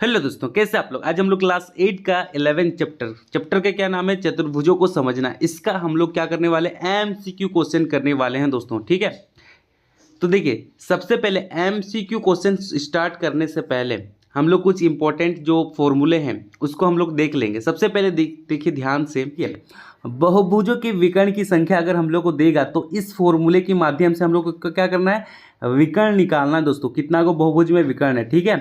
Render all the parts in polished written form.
Hello दोस्तों, कैसे आप लोग। आज हम लोग क्लास 8 का 11 चैप्टर का क्या नाम है, चतुर्भुजों को समझना। इसका हम लोग क्या करने वाले, एमसीक्यू क्वेश्चन करने वाले हैं दोस्तों। ठीक है, तो देखिए सबसे पहले एमसीक्यू क्वेश्चन स्टार्ट करने से पहले हम लोग कुछ इंपॉर्टेंट जो फॉर्मूले हैं उसको हम लोग देख लेंगे। सबसे पहले देखिए ध्यान से, बहुभुजों के विकर्ण की संख्या अगर हम लोग को देगा तो इस फॉर्मूले के माध्यम से हम लोग को क्या करना है, विकर्ण निकालना है दोस्तों। कितना को बहुभुज में विकर्ण है। ठीक है,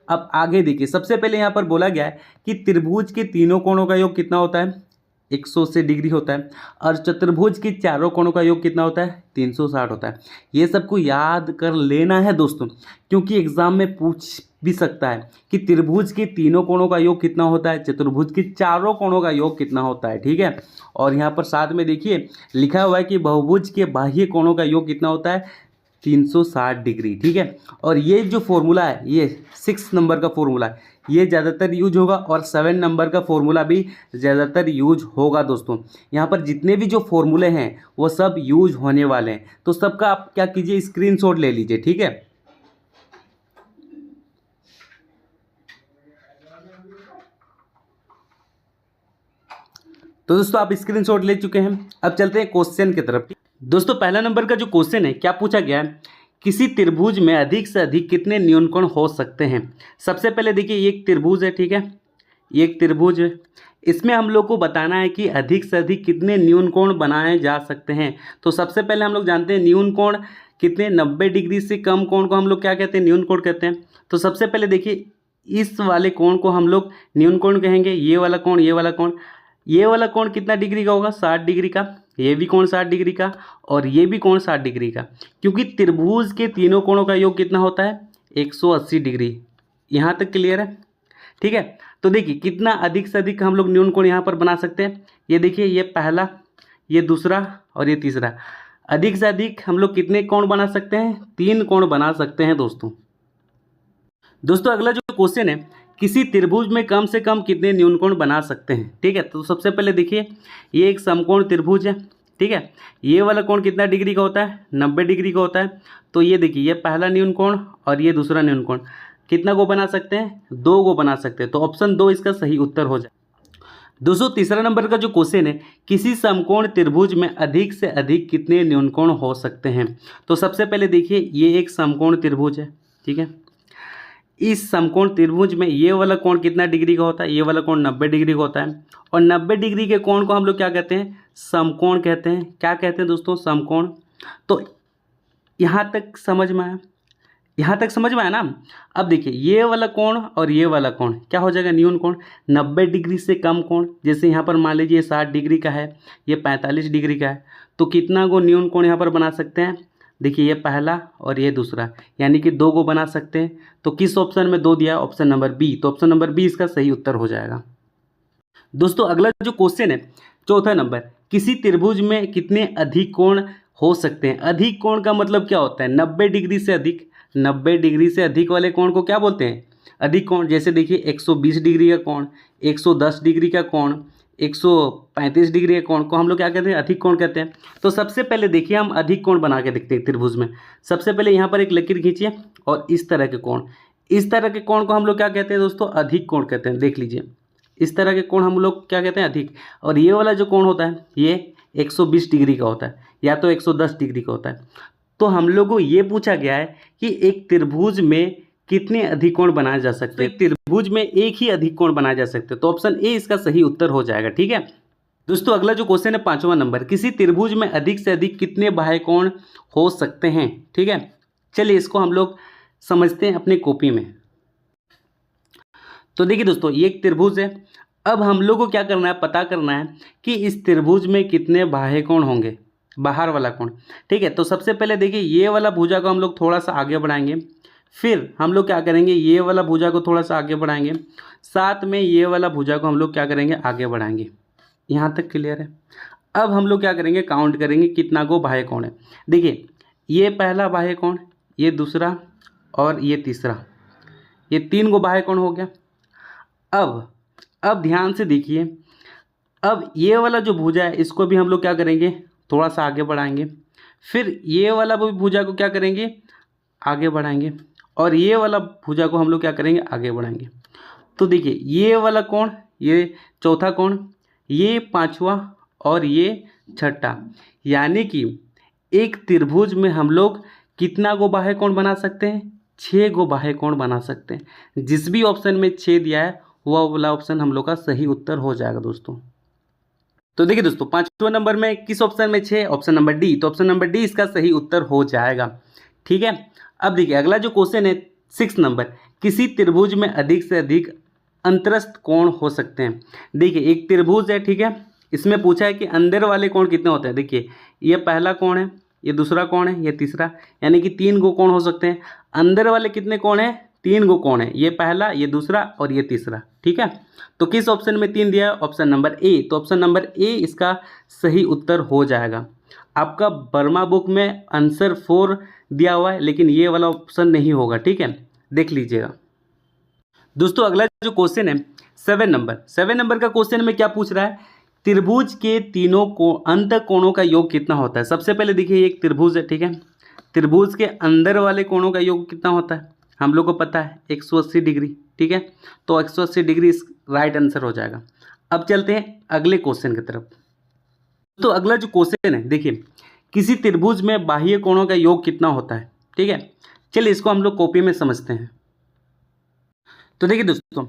अब आगे देखिए, सबसे पहले यहाँ पर बोला गया है कि त्रिभुज के तीनों कोणों का योग कितना होता है, 180 डिग्री होता है, और चतुर्भुज के चारों कोणों का योग कितना होता है, 360 होता है। ये सबको याद कर लेना है दोस्तों, क्योंकि एग्जाम में पूछ भी सकता है कि त्रिभुज के तीनों कोणों का योग कितना होता है, चतुर्भुज के चारों कोणों का योग कितना होता है। ठीक है, और यहाँ पर साथ में देखिए लिखा हुआ है कि बहुभुज के बाह्य कोणों का योग कितना होता है, 360 डिग्री। ठीक है, और ये जो फॉर्मूला है ये 6 नंबर का फॉर्मूला है, ये ज़्यादातर यूज होगा, और 7 नंबर का फॉर्मूला भी ज़्यादातर यूज होगा दोस्तों। यहाँ पर जितने भी जो फॉर्मूले हैं वो सब यूज होने वाले हैं, तो सबका आप क्या कीजिए, स्क्रीनशॉट ले लीजिए। ठीक है, तो दोस्तों आप स्क्रीनशॉट ले चुके हैं। अब चलते हैं क्वेश्चन की तरफ। दोस्तों पहला नंबर का जो क्वेश्चन है, क्या पूछा गया है, किसी त्रिभुज में अधिक से अधिक कितने न्यूनकोण हो सकते हैं। सबसे पहले देखिए ये एक त्रिभुज है। ठीक है, ये एक त्रिभुज है, इसमें हम लोग को बताना है कि अधिक से अधिक कितने न्यूनकोण बनाए जा सकते हैं। तो सबसे पहले हम लोग जानते हैं न्यूनकोण कितने, 90 डिग्री से कम कोण को हम लोग क्या कहते हैं, न्यूनकोण कहते हैं। तो सबसे पहले देखिए इस वाले कोण को हम लोग न्यूनकोण कहेंगे। ये वाला कोण, ये वाला कोण, ये वाला कोण कितना डिग्री का होगा, 60 डिग्री का। ये भी कोण 60 डिग्री का, और ये भी कोण 60 डिग्री का, क्योंकि त्रिभुज के तीनों कोणों का योग कितना होता है, 180 डिग्री। यहाँ तक क्लियर है। ठीक है, तो देखिए कितना अधिक से अधिक हम लोग न्यूनकोण यहाँ पर बना सकते हैं। ये देखिए, ये पहला, ये दूसरा और ये तीसरा। अधिक से अधिक हम लोग कितने कोण बना सकते हैं, 3 कोण बना सकते हैं दोस्तों। दोस्तों अगला जो क्वेश्चन है, किसी त्रिभुज में कम से कम कितने न्यूनकोण बना सकते हैं। ठीक है, तो सबसे पहले देखिए ये एक समकोण त्रिभुज है। ठीक है, ये वाला कोण कितना डिग्री का होता है, 90 डिग्री का होता है। तो ये देखिए ये पहला न्यूनकोण और ये दूसरा न्यूनकोण, कितना को बना सकते हैं, 2 को बना सकते हैं। तो ऑप्शन 2 इसका सही उत्तर हो जाए। दोस्तों तीसरा नंबर का जो क्वेश्चन है, किसी समकोण त्रिभुज में अधिक से अधिक कितने न्यूनकोण हो सकते हैं। तो सबसे पहले देखिए ये एक समकोण त्रिभुज है। ठीक है, इस समकोण त्रिभुज में ये वाला कोण कितना डिग्री का होता है, ये वाला कोण 90 डिग्री का होता है, और 90 डिग्री के कोण को हम लोग क्या कहते हैं, समकोण कहते हैं। क्या कहते हैं दोस्तों, समकोण। तो यहाँ तक समझ में आया, यहाँ तक समझ में आया ना। अब देखिए ये वाला कोण और ये वाला कोण क्या हो जाएगा, न्यून कोण। 90 डिग्री से कम कोण, जैसे यहाँ पर मान लीजिए 60 डिग्री का है, ये 45 डिग्री का है, तो कितना को न्यून कोण यहाँ पर बना सकते हैं। देखिए ये पहला और ये दूसरा, यानी कि 2 को बना सकते हैं। तो किस ऑप्शन में 2 दिया, ऑप्शन नंबर बी। तो ऑप्शन नंबर बी इसका सही उत्तर हो जाएगा। दोस्तों अगला जो क्वेश्चन है, चौथा नंबर, किसी त्रिभुज में कितने अधिक कोण हो सकते हैं। अधिक कोण का मतलब क्या होता है, 90 डिग्री से अधिक। 90 डिग्री से अधिक वाले कोण को क्या बोलते हैं, अधिक कोण। जैसे देखिए 120 डिग्री का कोण, 110 डिग्री का कोण, 135 डिग्री के कोण को हम लोग क्या कहते हैं, अधिक कोण कहते हैं। तो सबसे पहले देखिए हम अधिक कोण बना के देखते हैं त्रिभुज में। सबसे पहले यहाँ पर एक लकीर खींचिए, और इस तरह के कोण, इस तरह के कोण को हम लोग क्या कहते हैं दोस्तों, अधिक कोण कहते हैं। देख लीजिए इस तरह के कोण हम लोग क्या कहते हैं, अधिक। और ये वाला जो कोण होता है ये 120 डिग्री का होता है, या तो 110 डिग्री का होता है। तो हम लोग को ये पूछा गया है कि एक त्रिभुज में कितने अधिक कोण बनाए जा सकते हैं। त्रिभुज में एक ही अधिक कोण बनाए जा सकते हैं। तो ऑप्शन ए इसका सही उत्तर हो जाएगा। ठीक है दोस्तों, अगला जो क्वेश्चन है, 5वां नंबर, किसी त्रिभुज में अधिक से अधिक कितने बाह्य कोण हो सकते हैं। ठीक है, चलिए इसको हम लोग समझते हैं अपनी कॉपी में। तो देखिए दोस्तों ये एक त्रिभुज है। अब हम लोग को क्या करना है, पता करना है कि इस त्रिभुज में कितने बाह्य कोण होंगे, बाहर वाला कोण। ठीक है, तो सबसे पहले देखिए ये वाला भुजा को हम लोग थोड़ा सा आगे बढ़ाएंगे, फिर हम लोग क्या करेंगे, ये वाला भुजा को थोड़ा सा आगे बढ़ाएंगे, साथ में ये वाला भुजा को हम लोग क्या करेंगे, आगे बढ़ाएंगे। यहाँ तक क्लियर है। अब हम लोग क्या करेंगे, काउंट करेंगे कितना को बाह्य कोण है। देखिए ये पहला बाह्य कोण, ये दूसरा और ये तीसरा, ये 3 को बाह्य कोण हो गया। अब ध्यान से देखिए, अब ये वाला जो भुजा है इसको भी हम लोग क्या करेंगे, थोड़ा सा आगे बढ़ाएंगे, फिर ये वाला भुजा को क्या करेंगे, आगे बढ़ाएंगे, और ये वाला भुजा को हम लोग क्या करेंगे, आगे बढ़ाएंगे। तो देखिए ये वाला कोण, ये चौथा कोण, ये पांचवा और ये छठा, यानी कि एक त्रिभुज में हम लोग कितना गो बाह्य कोण बना सकते हैं? 6 गो बाह्य कोण बना सकते हैं। जिस भी ऑप्शन में 6 दिया है वह वाला ऑप्शन हम लोग का सही उत्तर हो जाएगा दोस्तों। तो देखिए दोस्तों 5वें नंबर में किस ऑप्शन में 6? Option number D. तो ऑप्शन नंबर डी इसका सही उत्तर हो जाएगा। ठीक है, अब देखिए अगला जो क्वेश्चन है 6 नंबर, किसी त्रिभुज में अधिक से अधिक अंतरस्थ कोण हो सकते हैं। देखिए एक त्रिभुज है, ठीक है, इसमें पूछा है कि अंदर वाले कोण कितने होते हैं। देखिए ये पहला कोण है, ये दूसरा कोण है, ये तीसरा, यानी कि 3 गो कोण हो सकते हैं। अंदर वाले कितने कोण हैं? 3 गो कोण है, ये पहला, ये दूसरा और ये तीसरा। ठीक है, तो किस ऑप्शन में 3 दिया है? Option number A. तो ऑप्शन नंबर ए इसका सही उत्तर हो जाएगा। आपका वर्मा बुक में आंसर 4 दिया हुआ है, लेकिन ये वाला ऑप्शन नहीं होगा। ठीक है, देख लीजिएगा दोस्तों। अगला जो क्वेश्चन है 7 नंबर का क्वेश्चन में क्या पूछ रहा है? त्रिभुज के तीनों को अंत कोणों का योग कितना होता है। सबसे पहले देखिए एक त्रिभुज है, ठीक है, त्रिभुज के अंदर वाले कोणों का योग कितना होता है हम लोग को पता है 180 डिग्री। ठीक है, तो 180 डिग्री इस राइट आंसर हो जाएगा। अब चलते हैं अगले क्वेश्चन की तरफ। तो अगला जो क्वेश्चन है देखिए, किसी त्रिभुज में बाह्य कोणों का योग कितना होता है। ठीक है, चलिए इसको हम लोग कॉपी में समझते हैं। तो देखिए दोस्तों,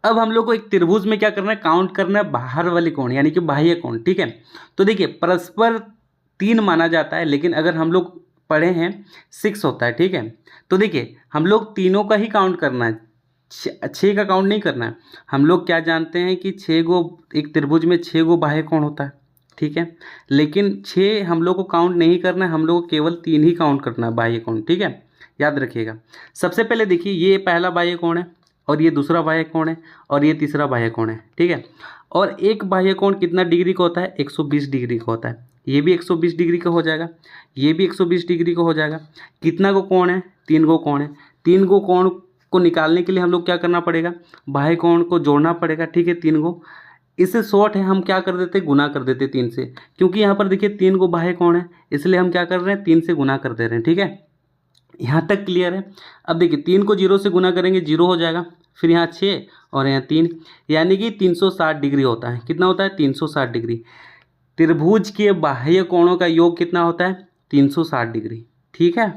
अब हम लोग को एक त्रिभुज में क्या करना है? काउंट करना है बाहर वाले कोण, यानी कि बाह्य कोण। ठीक है, तो देखिए परस्पर 3 माना जाता है, लेकिन अगर हम लोग पढ़े हैं 6 होता है। ठीक है, तो देखिए हम लोग तीनों का ही काउंट करना है, 6 का काउंट नहीं करना है। हम लोग क्या जानते हैं कि 6 गो, एक त्रिभुज में 6 गो बाह्य कोण होता है। ठीक है, लेकिन 6 हम लोग को काउंट नहीं करना है, हम लोग को केवल 3 ही काउंट करना है बाह्य कोण। ठीक है, याद रखिएगा। सबसे पहले देखिए ये पहला बाह्य कोण है, और ये दूसरा बाह्य कोण है, और ये तीसरा बाह्य कोण है। ठीक है, और एक बाह्य कोण कितना डिग्री का होता है? 120 डिग्री का होता है। ये भी 120 डिग्री का हो जाएगा, ये भी 120 डिग्री का हो जाएगा। कितना गो कोण है? 3 गो कोण है। 3 गो कोण को निकालने के लिए हम लोग क्या करना पड़ेगा? बाह्य कोण को जोड़ना पड़ेगा। ठीक है, 3 गो, इससे शॉर्ट है, हम क्या कर देते? गुना कर देते 3 से, क्योंकि यहाँ पर देखिए 3 गो बाह्य कोण है, इसलिए हम क्या कर रहे हैं? 3 से गुना कर दे रहे हैं। ठीक है, यहाँ तक क्लियर है। अब देखिए 3 को 0 से गुना करेंगे 0 हो जाएगा, फिर यहाँ 6 और यहाँ 3, यानी कि 360 डिग्री होता है। कितना होता है? 360 डिग्री। त्रिभुज के बाह्य कोणों का योग कितना होता है? 360 डिग्री। ठीक है,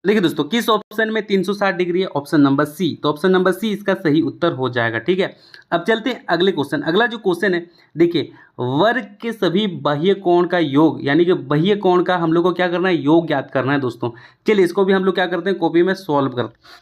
देखिए दोस्तों किस ऑप्शन में 360 डिग्री है? Option number C. तो ऑप्शन नंबर सी इसका सही उत्तर हो जाएगा। ठीक है, अब चलते हैं अगले क्वेश्चन। अगला जो क्वेश्चन है देखिए, वर्ग के सभी बाह्य कोण का योग, यानी कि बाह्य कोण का हम लोग को क्या करना है? योग ज्ञात करना है दोस्तों। चलिए इसको भी हम लोग क्या करते हैं? कॉपी में सॉल्व करते हैं।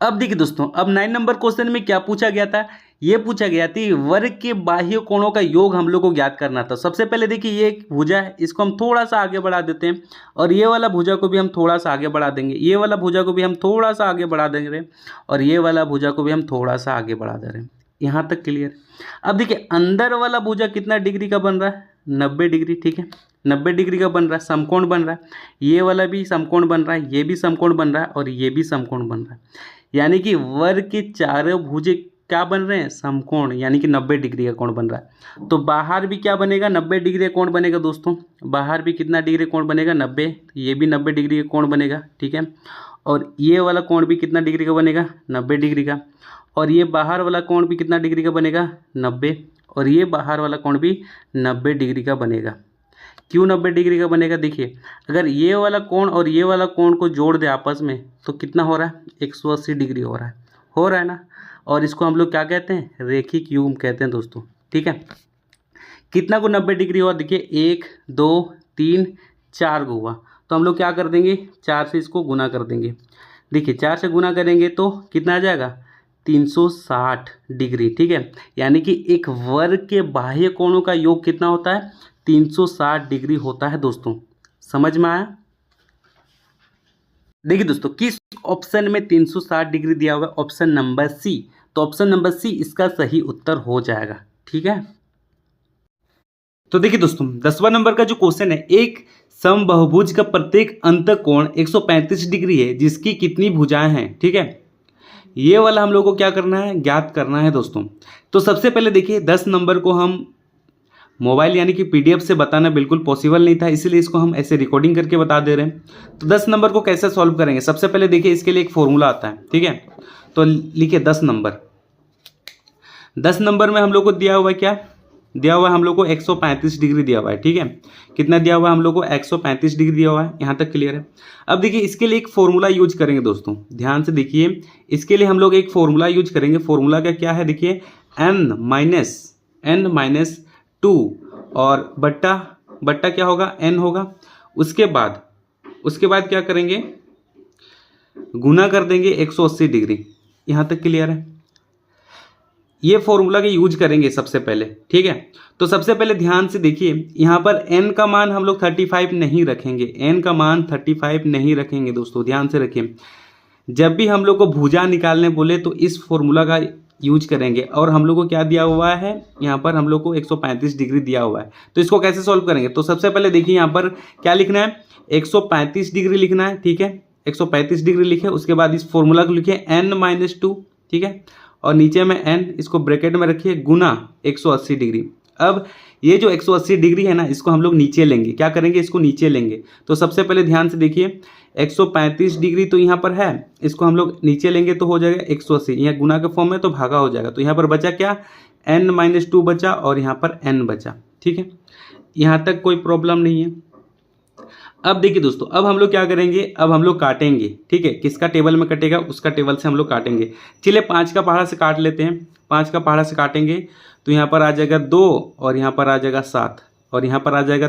अब देखिए दोस्तों, अब 9 नंबर क्वेश्चन में क्या पूछा गया था? ये पूछा गया था वर्ग के बाह्य कोणों का योग हम लोग को ज्ञात करना था। सबसे पहले देखिए ये एक भुजा है, इसको हम थोड़ा सा आगे बढ़ा देते हैं, और ये वाला भुजा को भी हम थोड़ा सा आगे बढ़ा देंगे, ये वाला भुजा को भी हम थोड़ा सा आगे बढ़ा देंगे, और ये वाला भुजा को भी हम थोड़ा सा आगे बढ़ा दे रहे हैं। यहाँ तक क्लियर। अब देखिए अंदर वाला भुजा कितना डिग्री का बन रहा है? 90 डिग्री। ठीक है, 90 डिग्री का बन रहा है, समकोण बन रहा है। ये वाला भी समकोण बन रहा है, ये भी समकोण बन रहा है, और ये भी समकोण बन रहा है, यानी कि वर्ग के चारों भुजे क्या बन रहे हैं? समकोण, यानी कि 90 डिग्री का कोण बन रहा है। तो बाहर भी क्या बनेगा? 90 डिग्री का कोण बनेगा दोस्तों। बाहर भी कितना डिग्री कोण बनेगा? 90। ये भी 90 डिग्री का कोण बनेगा। ठीक है, और ये वाला कोण भी कितना डिग्री का बनेगा? 90 डिग्री का। और ये बाहर वाला कोण भी कितना डिग्री का बनेगा? 90। और ये बाहर वाला कोण भी 90 डिग्री का बनेगा। क्यों 90 डिग्री का बनेगा? देखिए अगर ये वाला कोण और ये वाला कोण को जोड़ दे आपस में तो कितना हो रहा है? 180 डिग्री हो रहा है ना। और इसको हम लोग क्या कहते हैं? रेखिक युग्म कहते हैं दोस्तों। ठीक है, कितना को 90 डिग्री हुआ? देखिए 1 2 3 4 को हुआ, तो हम लोग क्या कर देंगे? 4 से इसको गुना कर देंगे। देखिए 4 से गुना करेंगे तो कितना आ जाएगा? 360 डिग्री। ठीक है, यानी कि एक वर्ग के बाह्य कोणों का योग कितना होता है? 360 डिग्री होता है दोस्तों। समझ में आया? देखिए दोस्तों किस ऑप्शन में 360 डिग्री दिया हुआ है? Option number C. तो ऑप्शन नंबर सी इसका सही उत्तर हो जाएगा। ठीक है, तो देखिए दोस्तों 10वां नंबर का जो क्वेश्चन है, एक समबाहुभुज का प्रत्येक अंतःकोण 135 डिग्री है, जिसकी कितनी भुजाएं हैं? ठीक है, ये वाला हम लोग को क्या करना है? ज्ञात करना है दोस्तों। तो सबसे पहले देखिए 10 नंबर को हम मोबाइल यानी कि PDF से बताना बिल्कुल पॉसिबल नहीं था, इसलिए इसको हम ऐसे रिकॉर्डिंग करके बता दे रहे हैं। तो 10 नंबर को कैसे सॉल्व करेंगे? सबसे पहले देखिए इसके लिए एक फॉर्मूला आता है। ठीक है, तो लिखिए 10 नंबर। 10 नंबर में हम लोग को दिया हुआ है क्या, दिया हुआ है हम लोग को 135 डिग्री दिया हुआ है। ठीक है, कितना दिया हुआ है हम लोग को 135 डिग्री दिया हुआ है। यहाँ तक क्लियर है। अब देखिए इसके लिए एक फॉर्मूला यूज करेंगे दोस्तों, ध्यान से देखिए। इसके लिए हम लोग एक फॉर्मूला यूज करेंगे। फॉर्मूला का क्या है देखिए, n माइनस 2 और बट्टा क्या होगा, n होगा। उसके बाद क्या करेंगे, गुना कर देंगे 180 डिग्री। यहाँ तक क्लियर है। ये फॉर्मूला के यूज करेंगे सबसे पहले। ठीक है, तो सबसे पहले ध्यान से देखिए, यहाँ पर n का मान हम लोग 35 नहीं रखेंगे। n का मान 35 नहीं रखेंगे दोस्तों, ध्यान से रखिए। जब भी हम लोग को भुजा निकालने बोले तो इस फॉर्मूला का यूज करेंगे। और हम लोग को क्या दिया हुआ है, यहाँ पर हम लोग को 135 डिग्री दिया हुआ है। तो इसको कैसे सॉल्व करेंगे, तो सबसे पहले देखिए यहाँ पर क्या लिखना है, 135 डिग्री लिखना है। ठीक है, 135 डिग्री लिखे, उसके बाद इस फॉर्मूला को लिखिए n-2। ठीक है, और नीचे में n, इसको ब्रैकेट में रखिए, गुना 180 डिग्री। अब ये जो 180 डिग्री है ना, इसको हम लोग नीचे लेंगे। क्या करेंगे, इसको नीचे लेंगे। तो सबसे पहले ध्यान से देखिए, 135 डिग्री तो यहाँ पर है, इसको हम लोग नीचे लेंगे तो हो जाएगा 180। यहाँ गुना के फॉर्म में तो भागा हो जाएगा। तो यहाँ पर बचा क्या, n-2 बचा और यहाँ पर n बचा। ठीक है, यहाँ तक कोई प्रॉब्लम नहीं है। अब देखिए दोस्तों, अब हम लोग क्या करेंगे, अब हम लोग काटेंगे। ठीक है, किसका टेबल में कटेगा, उसका टेबल से हम लोग काटेंगे। चलिए 5 का पहाड़ा से काट लेते हैं। 5 का पहाड़ा से काटेंगे तो यहाँ पर आ जाएगा 2 और यहाँ पर आ जाएगा 7 और यहाँ पर आ जाएगा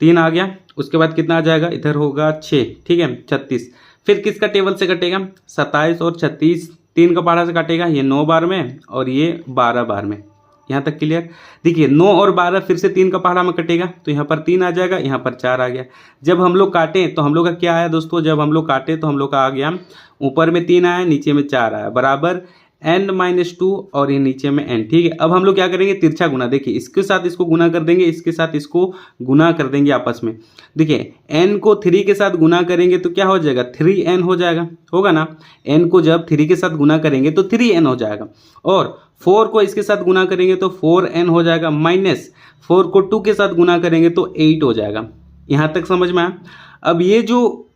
3 आ गया। उसके बाद कितना आ जाएगा, इधर होगा 6। ठीक है, 36। फिर किसका टेबल से कटेगा, 27 और 36 3 का पहाड़ा से काटेगा। ये 9 बार में और ये 12 बार में। यहाँ तक क्लियर। देखिए 9 और 12 फिर से 3 का पहाड़ा में कटेगा, तो यहाँ पर 3 आ जाएगा, यहाँ पर 4 आ गया। जब हम लोग काटें तो हम लोग का क्या आया दोस्तों, जब हम लोग काटे तो हम लोग का आ गया, ऊपर में 3 आया, नीचे में 4 आया, बराबर n-2 और ये नीचे में n। ठीक है, अब हम लोग क्या करेंगे, तिरछा गुना। देखिए इसके साथ इसको गुना कर देंगे, इसके साथ इसको गुना कर देंगे आपस में। देखिए n को 3 के साथ गुना करेंगे तो क्या हो जाएगा, 3n हो जाएगा, होगा ना। n को जब 3 के साथ गुना करेंगे तो 3n हो जाएगा। और 4 को इसके साथ गुना करेंगे तो 4n हो जाएगा, माइनस 4 को 2 के साथ गुना करेंगे तो 8 हो जाएगा। यहाँ तक समझ में आया। अब ये जो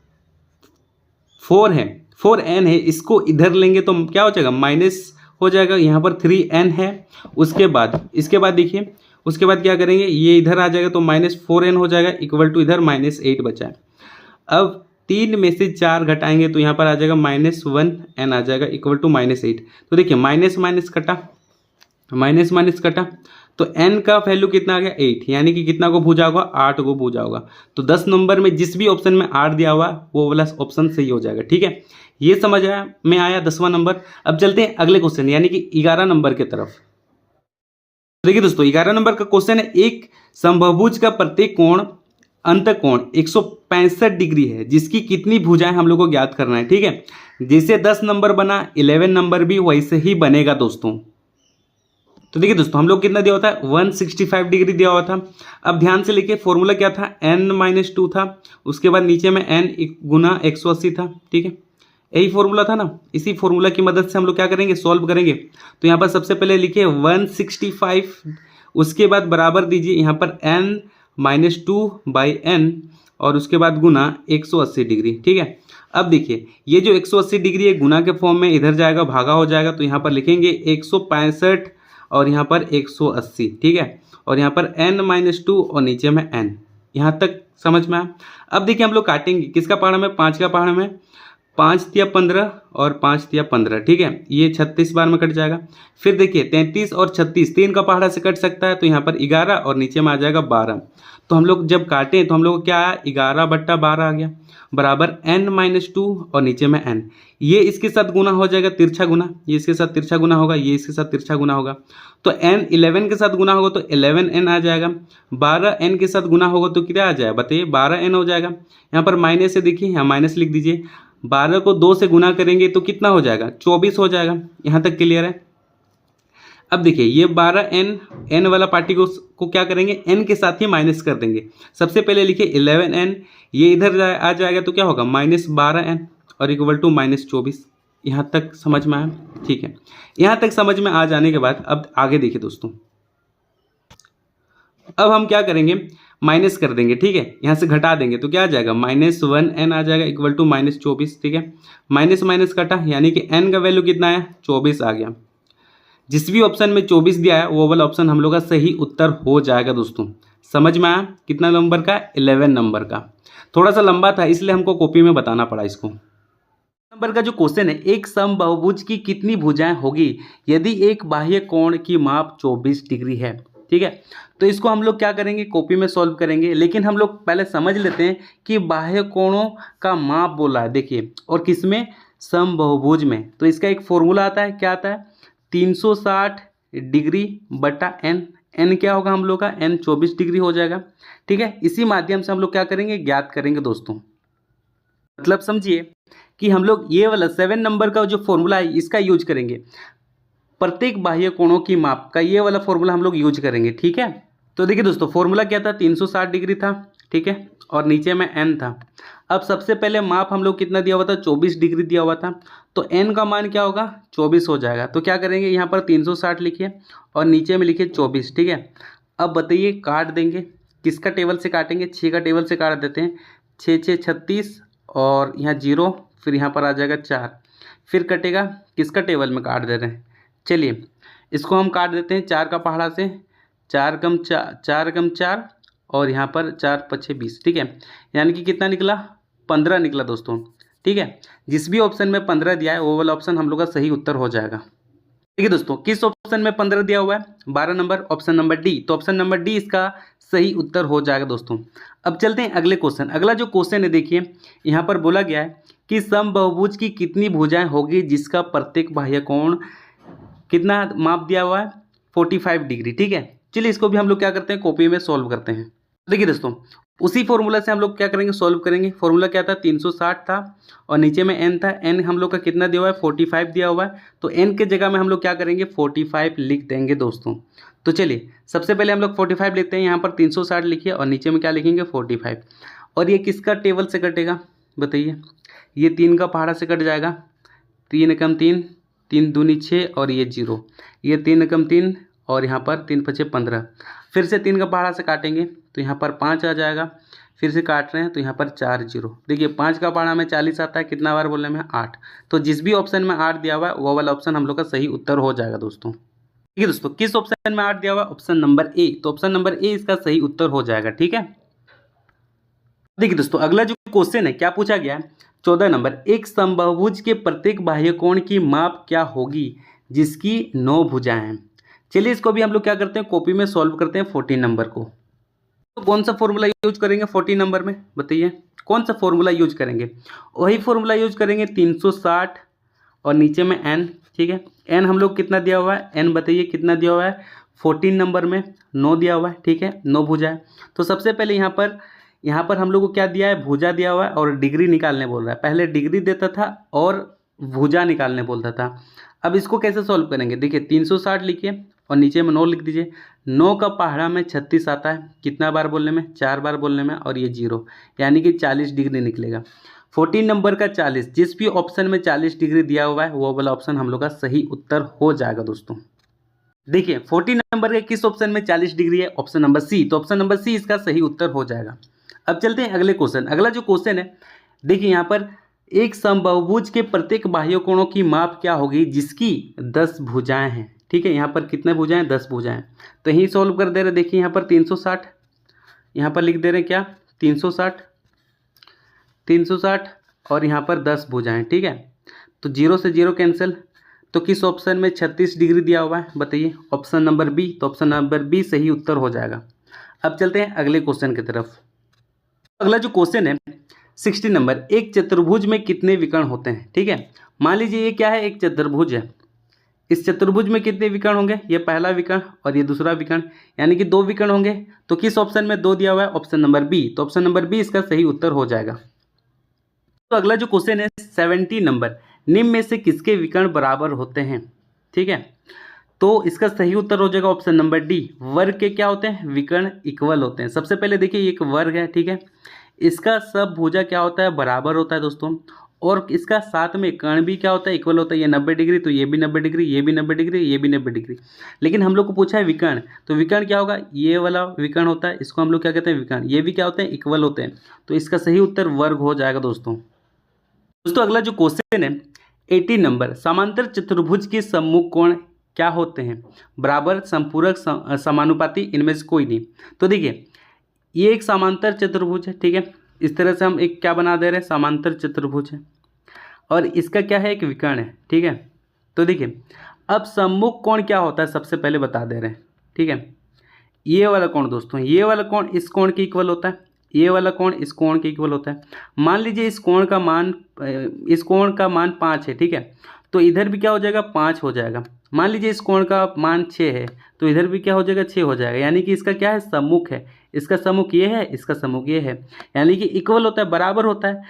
4 है, 4n है, इसको इधर लेंगे तो क्या हो जाएगा, माइनस हो जाएगा। यहाँ पर 3n है। इसके बाद देखिए, उसके बाद क्या करेंगे, ये इधर आ जाएगा तो -4n हो जाएगा, इक्वल टू इधर -8 बचा है। अब 3 में से 4 घटाएंगे तो यहाँ पर आ जाएगा -1n आ जाएगा, इक्वल टू -8। तो देखिए माइनस माइनस कटा तो n का वैल्यू कितना आ गया, 8। यानी कि कितना को भूजा होगा, 8 को भूजा होगा। तो 10 नंबर में जिस भी ऑप्शन में 8 दिया हुआ वो वाला ऑप्शन सही हो जाएगा। ठीक है, ये समझ आया 10वां नंबर। अब चलते हैं अगले क्वेश्चन यानी कि 11 नंबर की तरफ। देखिए दोस्तों 11 नंबर का क्वेश्चन है, एक समबाहुभुज का प्रत्येक कोण अंतःकोण 165 डिग्री है, जिसकी कितनी भुजाएं हम लोग को ज्ञात करना है। ठीक है, जैसे 10 नंबर बना 11 नंबर भी वैसे ही बनेगा दोस्तों। तो देखिए दोस्तों, हम लोग कितना दिया होता है, 165 डिग्री दिया हुआ था। अब ध्यान से लिखिए, फॉर्मूला क्या था, n-2 था। उसके बाद नीचे में n गुना 180 था। ठीक है, यही फॉर्मूला था ना। इसी फॉर्मूला की मदद से हम लोग क्या करेंगे, सॉल्व करेंगे। तो यहाँ पर सबसे पहले लिखिए 165, उसके बाद बराबर दीजिए यहाँ पर n-2/n और उसके बाद गुना 180 डिग्री। ठीक है, अब देखिए ये जो 180 डिग्री है गुना के फॉर्म में इधर जाएगा, भागा हो जाएगा। तो यहाँ पर लिखेंगे 165 और यहाँ पर 180। ठीक है, और यहाँ पर n-2 और नीचे में n। यहाँ तक समझ में आया। अब देखिए हम लोग काटेंगे किसका पहाड़ा में, 5 का पहाड़ा में। 5 तिया 15 और 5 तिया 15। ठीक है, ये 36 बार में कट जाएगा। फिर देखिए 33 और 36 3 का पहाड़ा से कट सकता है, तो यहाँ पर 11 और नीचे में आ जाएगा 12। तो हम लोग जब काटें तो हम लोग क्या आया, 11/12 आ गया, बराबर n-2 और नीचे में n। ये इसके साथ गुना हो जाएगा, तिरछा गुना। ये इसके साथ तिरछा गुना होगा, ये इसके साथ तिरछा गुना होगा। तो n 11 के साथ गुना होगा तो 11n आ जाएगा। 12n के साथ गुना होगा तो क्या आ जाएगा, बताइए, 12n हो जाएगा। यहाँ पर माइनस से देखिए, यहाँ माइनस लिख दीजिए। 12 को 2 से गुना करेंगे तो कितना हो जाएगा, 24 हो जाएगा। यहाँ तक क्लियर है। अब देखिए ये 12n वाला पार्टी को क्या करेंगे, n के साथ ही माइनस कर देंगे। सबसे पहले लिखिए 11n, ये इधर आ जाएगा तो क्या होगा, -12n और इक्वल टू -24। यहाँ तक समझ में आया। ठीक है, यहाँ तक समझ में आ जाने के बाद अब आगे देखिए दोस्तों, अब हम क्या करेंगे, माइनस कर देंगे, ठीक है, यहाँ से घटा देंगे तो क्या आ जाएगा -1n आ जाएगा इक्वल टू -24, ठीक है। माइनस माइनस कटा यानी कि n का वैल्यू कितना है 24 आ गया। जिस भी ऑप्शन में 24 दिया है वो वाला ऑप्शन हम लोग का सही उत्तर हो जाएगा दोस्तों। समझ में आया? कितना नंबर का? 11 नंबर का। थोड़ा सा लंबा था इसलिए हमको कॉपी में बताना पड़ा इसको। नंबर का जो क्वेश्चन है, एक समबाहुभुज की कितनी भुजाएं होगी यदि एक बाह्य कोण की माप 24 डिग्री है, ठीक है। तो इसको हम लोग क्या करेंगे, कॉपी में सॉल्व करेंगे, लेकिन हम लोग पहले समझ लेते हैं कि बाह्य कोणों का माप बोला है, देखिए, और किसमें? समबाहुभुज में। तो इसका एक फॉर्मूला आता है, क्या आता है? 360 डिग्री बटा एन। एन क्या होगा हम लोग का? एन 24 डिग्री हो जाएगा, ठीक है। इसी माध्यम से हम लोग क्या करेंगे, ज्ञात करेंगे दोस्तों। मतलब समझिए कि हम लोग ये वाला 7 नंबर का जो फॉर्मूला है इसका यूज करेंगे, प्रत्येक बाह्य कोणों की माप का ये वाला फॉर्मूला हम लोग यूज करेंगे, ठीक है। तो देखिए दोस्तों, फॉर्मूला क्या था? 360 डिग्री था, ठीक है, और नीचे में एन था। अब सबसे पहले माप हम लोग कितना दिया हुआ था? 24 डिग्री दिया हुआ था, तो एन का मान क्या होगा? 24 हो जाएगा। तो क्या करेंगे, यहाँ पर 360 लिखिए और नीचे में लिखिए 24, ठीक है। अब बताइए, काट देंगे, किसका टेबल से काटेंगे? 6 का टेबल से काट देते हैं। 6 6 36 और यहाँ 0, फिर यहाँ पर आ जाएगा 4, फिर कटेगा, किसका टेबल में काट दे रहे हैं? चलिए इसको हम काट देते हैं 4 का पहाड़ा से। 4 कम 4 और यहाँ पर 4 पछे 20, ठीक है। यानी कि कितना निकला? 15 निकला दोस्तों, ठीक है। जिस भी ऑप्शन में 15 दिया है वो वाला ऑप्शन हम लोग का सही उत्तर हो जाएगा। ठीक है दोस्तों, किस ऑप्शन में 15 दिया हुआ है? 12 नंबर, ऑप्शन नंबर डी। तो ऑप्शन नंबर डी इसका सही उत्तर हो जाएगा दोस्तों। अब चलते हैं अगले क्वेश्चन। अगला जो क्वेश्चन है, देखिए यहाँ पर बोला गया है कि समबाहुभुज की कितनी भुजाएं होगी जिसका प्रत्येक बाह्य कोण कितना माप दिया हुआ है? 45 डिग्री, ठीक है। चलिए इसको भी हम लोग क्या करते हैं, कॉपी में सॉल्व करते हैं। देखिए दोस्तों, उसी फॉर्मूला से हम लोग क्या करेंगे, सॉल्व करेंगे। फॉर्मूला क्या था? 360 था और नीचे में एन था। एन हम लोग का कितना दिया हुआ है? 45 दिया हुआ है। तो एन के जगह में हम लोग क्या करेंगे, 45 लिख देंगे दोस्तों। तो चलिए सबसे पहले हम लोग 45 लिखते हैं। यहाँ पर 360 लिखिए और नीचे में क्या लिखेंगे? 45। और ये किसका टेबल से कटेगा बताइए? ये 3 का पहाड़ा से कट जाएगा। 3 एकम 3, 3 दूनी 6 और ये 0। ये 3 एकम 3 और यहाँ पर 3 पछे 15। फिर से 3 का पहाड़ा से काटेंगे तो यहाँ पर 5 आ जाएगा। फिर से काट रहे हैं तो यहाँ पर 4 0। देखिए 5 का पहाड़ा में 40 आता है, कितना बार बोलने में? 8। तो जिस भी ऑप्शन में 8 दिया हुआ है वो वाला ऑप्शन हम लोग का सही उत्तर हो जाएगा दोस्तों। ठीक है दोस्तों, किस ऑप्शन में 8 दिया हुआ है? Option number A. तो ऑप्शन नंबर ए इसका सही उत्तर हो जाएगा, ठीक है। देखिए दोस्तों, अगला जो क्वेश्चन है, क्या पूछा गया है? 14 नंबर, एक समबाहुभुज के प्रत्येक बाह्य कोण की माप क्या होगी जिसकी 9 भुजाएं हैं? चलिए इसको भी हम लोग क्या करते हैं, कॉपी में सॉल्व करते हैं 14 नंबर को। तो कौन सा फॉर्मूला यूज करेंगे 14 नंबर में बताइए? कौन सा फॉर्मूला यूज करेंगे? वही फॉर्मूला यूज करेंगे, 360 और नीचे में एन, ठीक है। एन हम लोग कितना दिया हुआ है? एन बताइए कितना दिया हुआ है? 14 नंबर में 9 दिया हुआ है, ठीक है, 9 भुजा है। तो सबसे पहले यहाँ पर हम लोग को क्या दिया है? भुजा दिया हुआ है और डिग्री निकालने बोल रहा है। पहले डिग्री देता था और भुजा निकालने बोलता था। अब इसको कैसे सॉल्व करेंगे? देखिए 360 लिखिए और नीचे में 9 लिख दीजिए। 9 का पहाड़ा में 36 आता है, कितना बार बोलने में? 4 बार बोलने में, और ये 0 यानी कि 40 डिग्री निकलेगा। 14 नंबर का 40, जिस भी ऑप्शन में 40 डिग्री दिया हुआ है वो वाला ऑप्शन हम लोग का सही उत्तर हो जाएगा दोस्तों। देखिए 14 नंबर के किस ऑप्शन में 40 डिग्री है? Option number C. तो ऑप्शन नंबर सी इसका सही उत्तर हो जाएगा। अब चलते हैं अगले क्वेश्चन। अगला जो क्वेश्चन है, देखिए यहाँ पर एक समबाहुभुज के प्रत्येक बाह्य कोणों की माप क्या होगी जिसकी 10 भुजाएं हैं, ठीक है। यहाँ पर कितने भुजाएं? 10 भुजाएं। तो यही सॉल्व कर दे रहे। देखिए यहाँ पर 360, यहाँ पर लिख दे रहे क्या? 360 और यहाँ पर 10 भुजाएं, ठीक है। तो 0 से 0 कैंसिल। तो किस ऑप्शन में 36 डिग्री दिया हुआ है बताइए? Option number B. तो ऑप्शन नंबर बी सही उत्तर हो जाएगा। अब चलते हैं अगले क्वेश्चन की तरफ। अगला जो क्वेश्चन है 60 नंबर, एक चतुर्भुज में कितने विकर्ण होते हैं, ठीक है। मान लीजिए ये क्या है? एक चतुर्भुज है। इस चतुर्भुज में कितने विकर्ण होंगे? ये पहला विकर्ण और ये दूसरा विकर्ण, यानी कि 2 विकर्ण होंगे। तो किस ऑप्शन में 2 दिया हुआ है? Option number B. तो ऑप्शन नंबर बी इसका सही उत्तर हो जाएगा। तो अगला जो क्वेश्चन है 70 नंबर, निम्न में से किसके विकर्ण बराबर होते हैं, ठीक है। तो इसका सही उत्तर हो जाएगा ऑप्शन नंबर डी। वर्ग के क्या होते हैं? विकर्ण इक्वल होते हैं। सबसे पहले देखिए एक वर्ग है, ठीक है। इसका सब भुजा क्या होता है? बराबर होता है दोस्तों। और इसका साथ में कर्ण भी क्या होता है, इक्वल होता है। ये 90 डिग्री, तो ये भी 90 डिग्री, ये भी 90 डिग्री, ये भी 90 डिग्री। लेकिन हम लोग को पूछा है विकर्ण, तो विकर्ण क्या होगा, ये वाला विकर्ण होता है, इसको हम लोग क्या कहते हैं, विकर्ण। ये भी क्या होते हैं, इक्वल होते हैं। तो इसका सही उत्तर वर्ग हो जाएगा दोस्तों। अगला जो क्वेश्चन है 18 नंबर, समांतर चतुर्भुज के सम्मुख कोण क्या होते हैं, बराबर, संपूरक, समानुपाती, इनमें से कोई नहीं। तो देखिए ये एक समांतर चतुर्भुज है, ठीक है। इस तरह से हम एक क्या बना दे रहे हैं, समांतर चतुर्भुज है, और इसका क्या है, एक विकर्ण है, ठीक है। तो देखिए अब सम्मुख कोण क्या होता है सबसे पहले बता दे रहे हैं, ठीक है। ये वाला कोण दोस्तों, ये वाला कोण इस कोण के इक्वल होता है, ये वाला कोण इस कोण के इक्वल होता है। मान लीजिए इस कोण का मान 5 है, ठीक है। तो इधर भी क्या हो जाएगा, 5 हो जाएगा। मान लीजिए इस कोण का मान 6 है, तो इधर भी क्या हो जाएगा, 6 हो जाएगा। यानी कि इसका क्या है, सम्मुख है। इसका सम्मुख ये है, इसका सम्मुख ये है, यानी कि इक्वल होता है, बराबर होता है।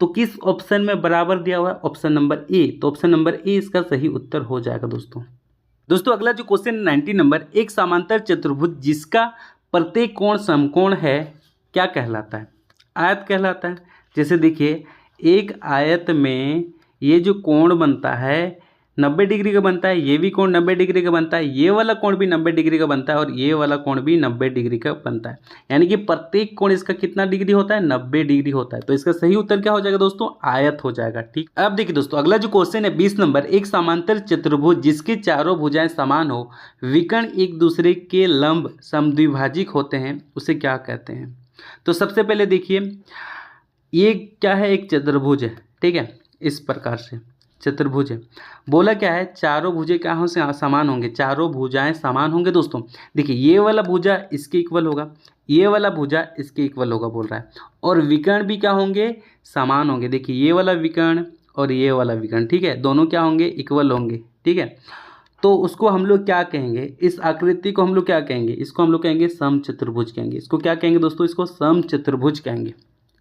तो किस ऑप्शन में बराबर दिया हुआ है, ऑप्शन नंबर ए। तो ऑप्शन नंबर ए इसका सही उत्तर हो जाएगा दोस्तों। अगला जो क्वेश्चन 19 नंबर, एक समांतर चतुर्भुज जिसका प्रत्येक कोण समकोण है क्या कहलाता है, आयत कहलाता है। जैसे देखिए एक आयत में ये जो कोण बनता है 90 डिग्री का बनता है, ये भी कोण 90 डिग्री का बनता है, ये वाला कोण भी 90 डिग्री का बनता है, और ये वाला कोण भी 90 डिग्री का बनता है। यानी कि प्रत्येक कोण इसका कितना डिग्री होता है, 90 डिग्री होता है। तो इसका सही उत्तर क्या हो जाएगा दोस्तों, आयत हो जाएगा, ठीक। अब देखिए दोस्तों अगला जो क्वेश्चन है 20 नंबर, एक समांतर चतुर्भुज जिसकी चारों भुजाएं समान हो, विकर्ण एक दूसरे के लंब समद्विभाजिक होते हैं, उसे क्या कहते हैं। तो सबसे पहले देखिए ये क्या है, एक चतुर्भुज है, ठीक है। इस प्रकार से चतुर्भुज है, बोला क्या है, चारों भुजें क्या हो से समान होंगे, चारों भुजाएं समान होंगे दोस्तों। देखिए ये वाला भुजा इसके इक्वल होगा, ये वाला भुजा इसके इक्वल होगा बोल रहा है, और विकर्ण भी क्या होंगे, समान होंगे। देखिए ये वाला विकर्ण और ये वाला विकर्ण, ठीक है, दोनों क्या होंगे, इक्वल होंगे, ठीक है। तो उसको हम लोग क्या कहेंगे, इस आकृति को हम लोग क्या कहेंगे, इसको हम लोग कहेंगे समचतुर्भुज कहेंगे। इसको क्या कहेंगे दोस्तों, इसको समचतुर्भुज कहेंगे,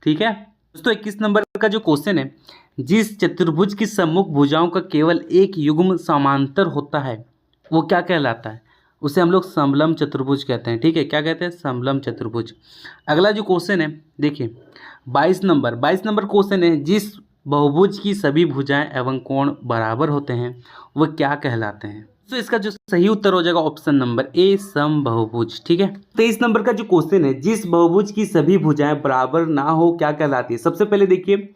ठीक है दोस्तों। 21 नंबर का जो क्वेश्चन है, जिस चतुर्भुज की सम्मुख भुजाओं का केवल एक युग्म समांतर होता है वो क्या कहलाता है, उसे हम लोग समलम चतुर्भुज कहते हैं, ठीक है। क्या कहते हैं, समलम चतुर्भुज। अगला जो क्वेश्चन है देखिए 22 नंबर क्वेश्चन है, जिस बहुभुज की सभी भुजाएं एवं कोण बराबर होते हैं वह क्या कहलाते हैं। तो इसका जो सही उत्तर हो जाएगा ऑप्शन नंबर ए, समबहुभुज, ठीक है। 23 नंबर का जो क्वेश्चन है, जिस बहुभुज की सभी भुजाएं बराबर ना हो क्या कहलाती है। सबसे पहले देखिए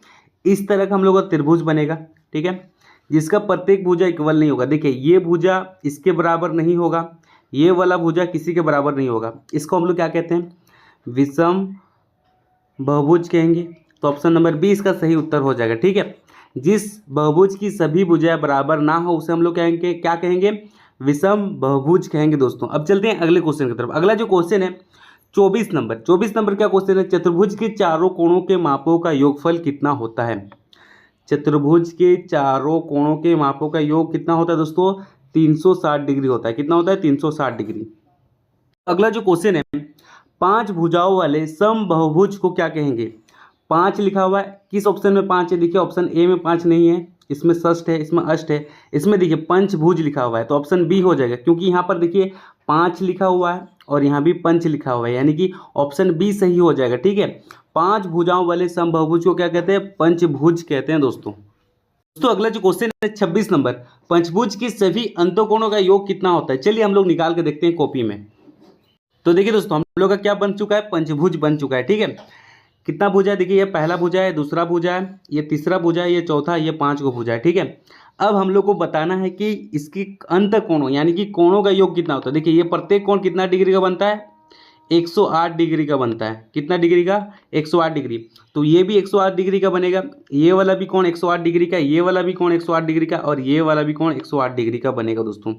इस तरह का हम लोग का त्रिभुज बनेगा, ठीक है, जिसका प्रत्येक भुजा इक्वल नहीं होगा। देखिए ये भुजा इसके बराबर नहीं होगा, ये वाला भुजा किसी के बराबर नहीं होगा। इसको हम लोग क्या कहते हैं, विषम बहुभुज कहेंगे। तो ऑप्शन नंबर बी इसका सही उत्तर हो जाएगा, ठीक है। जिस बहुभुज की सभी भुजाएं बराबर ना हो उसे हम लोग कहेंगे, क्या कहेंगे, विषम बहुभुज कहेंगे दोस्तों। अब चलते हैं अगले क्वेश्चन की तरफ। अगला जो क्वेश्चन है 24 नंबर क्या क्वेश्चन है, चतुर्भुज के चारों कोणों के मापों का योगफल कितना होता है। चतुर्भुज के चारों कोणों के मापों का योग कितना होता है दोस्तों, 360 डिग्री होता है। कितना होता है, 360 डिग्री। अगला जो क्वेश्चन है, 5 भुजाओं वाले समबहुभुज को क्या कहेंगे। 5 लिखा हुआ है, किस ऑप्शन में 5 है, देखिए ऑप्शन ए में 5 नहीं है, इसमें षष्ठ है, इसमें अष्ट है, इसमें देखिए पंचभुज लिखा हुआ है। तो ऑप्शन बी हो जाएगा, क्योंकि यहाँ पर देखिए 5 लिखा हुआ है और यहाँ भी पंच लिखा हुआ है, यानी कि ऑप्शन बी सही हो जाएगा, ठीक है। 5 भुजाओं वाले समबहुभुज को क्या कहते हैं, पंचभुज कहते हैं दोस्तों। अगला जो क्वेश्चन है 26 नंबर, पंचभुज के सभी अंतःकोणों का योग कितना होता है। चलिए हम लोग निकाल के देखते हैं कॉपी में। तो देखिए दोस्तों हम लोग का क्या बन चुका है, पंचभुज बन चुका है, ठीक है। कितना भुजा है, देखिए ये पहला भुजा है, दूसरा भुजा है, ये तीसरा भुजा है, ये चौथा, ये 5 को भुजा है, ठीक है। अब हम लोग को बताना है कि इसकी अंत कोणों यानी कि कोणों का योग कितना होता है। देखिए ये प्रत्येक कोण कितना डिग्री का बनता है, 108 डिग्री का बनता है। कितना डिग्री का, 108 डिग्री। तो ये भी 108 डिग्री का बनेगा, ये वाला भी कोण 108 डिग्री का, ये वाला भी कोण 108 डिग्री का, और ये वाला भी कोण 108 डिग्री का बनेगा दोस्तों।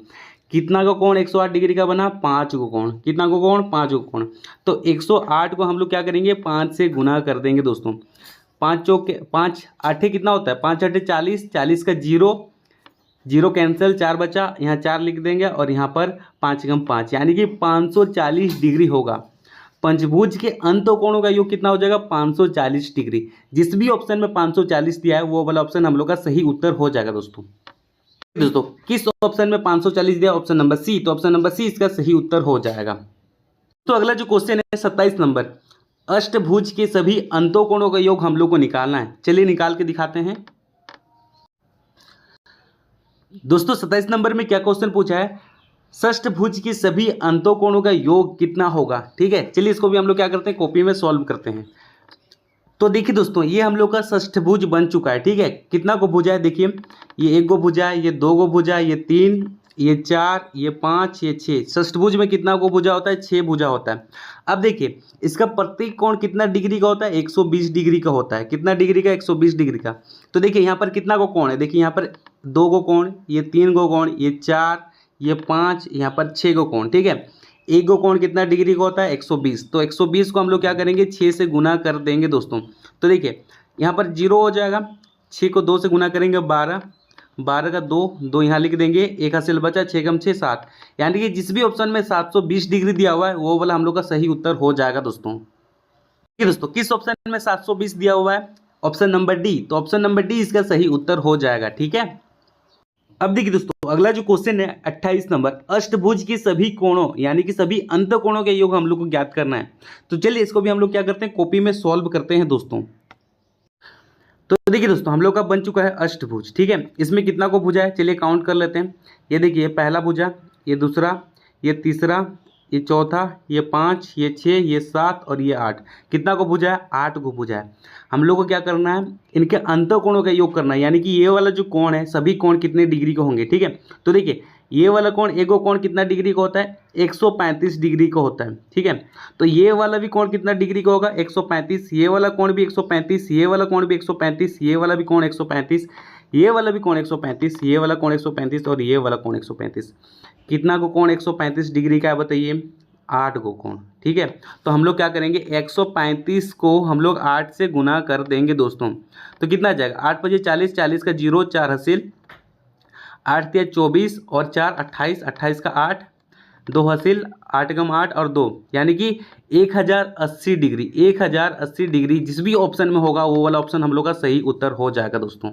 कितना का कोण 108 डिग्री का बना, 5 को कोण। कितना को कोण, 5 को कोण। तो 108 को हम लोग क्या करेंगे, 5 से गुना कर देंगे दोस्तों। 5 चौके 5 आठे कितना होता है, 5 आठे 40, 40 का जीरो कैंसिल, 4 बचा, यहाँ 4 लिख देंगे और यहाँ पर 5 कम 5 यानी कि 540 डिग्री होगा। पंचभुज के अंत कोणों का योग कितना हो जाएगा, 540 डिग्री। जिस भी ऑप्शन में 540 दिया है वो वाला ऑप्शन हम लोग का सही उत्तर हो जाएगा दोस्तों। किस ऑप्शन में 540 दिया, ऑप्शन नंबर सी। तो ऑप्शन नंबर सी इसका सही उत्तर हो जाएगा। तो अगला जो क्वेश्चन है 27 नंबर, अष्टभुज के सभी अंतःकोणों का योग हम लोग को निकालना है। चलिए निकाल के दिखाते हैं। दोस्तों 27 नंबर में क्या क्वेश्चन पूछा है, षष्ठभुज की सभी अंतःकोणों का योग कितना होगा। ठीक है, चलिए इसको भी हम लोग क्या करते हैं, कॉपी में सॉल्व करते हैं। तो देखिए दोस्तों, ये हम लोग का षष्ठभुज बन चुका है। ठीक है, कितना को भुजा है, देखिए ये एक गो भुजा है, ये दो गो भुजा है, ये तीन, ये चार, ये पाँच, ये छः। षष्ठभुज में कितना को भुजा होता है, छः भुजा होता है। अब देखिए इसका प्रत्येक कोण कितना डिग्री का होता है, 120 डिग्री का होता है। कितना डिग्री का, 120 डिग्री का। तो देखिए यहाँ पर कितना को कोण है, देखिए यहाँ पर दो गो कोण, ये तीन गो कोण, ये चार, ये पाँच, यहाँ पर छः गो कोण। ठीक है, एक गो कोण कितना डिग्री का होता है, 120। तो 120 को हम लोग क्या करेंगे, 6 से गुना कर देंगे दोस्तों। तो देखिए यहाँ पर 0 हो जाएगा, 6 को 2 से गुना करेंगे 12, 12 का 2, 2 यहाँ लिख देंगे, एक हासिल बचा, 6 कम 6 7। यानी कि जिस भी ऑप्शन में 720 डिग्री दिया हुआ है वो वाला हम लोग का सही उत्तर हो जाएगा दोस्तों। ठीक है दोस्तों, किस ऑप्शन में 720 दिया हुआ है, ऑप्शन नंबर डी। तो ऑप्शन नंबर डी इसका सही उत्तर हो जाएगा। ठीक है, अब देखिए दोस्तों अगला जो क्वेश्चन है 28 नंबर, अष्टभुज की सभी कोणों यानी कि सभी अंत कोणों के योग हम लोग को ज्ञात करना है। तो चलिए इसको भी हम लोग क्या करते हैं, कॉपी में सॉल्व करते हैं दोस्तों। तो देखिए दोस्तों हम लोग का बन चुका है अष्टभुज। ठीक है, इसमें कितना को भुजा है, चलिए काउंट कर लेते हैं। ये देखिए पहला भुजा, ये दूसरा, ये तीसरा, ये चौथा, ये 5, ये 6, ये 7 और ये 8। कितना को भुजा है, 8 को भुजा है। हम लोग को क्या करना है, इनके अंतःकोणों का योग करना है। यानी कि ये वाला जो कोण है सभी कोण कितने डिग्री के होंगे। ठीक है, तो देखिए ये वाला कोण, एक कोण कितना डिग्री का होता है, 135 डिग्री का होता है। ठीक है, तो ये वाला भी कोण कितना डिग्री का होगा, 135। ये वाला कोण भी 135, ये वाला कोण भी 135, ये वाला भी कोण 135, ये वाला भी कोण 135, ये वाला कोण 135 और ये वाला कोण 135। कितना को कोण 135 डिग्री का है बताइए, 8 को कोण। ठीक है, तो हम लोग क्या करेंगे, 135 को हम लोग 8 से गुना कर देंगे दोस्तों। तो कितना आ जाएगा, 8 बजे 40, 40 का 0, 4 हासिल, 8 तिया 24 और 4 28, 28 का 8, 2 हासिल, 8 गम 8 और 2, यानी कि 1080 डिग्री। 1080 डिग्री जिस भी ऑप्शन में होगा वो वाला ऑप्शन हम लोग का सही उत्तर हो जाएगा दोस्तों।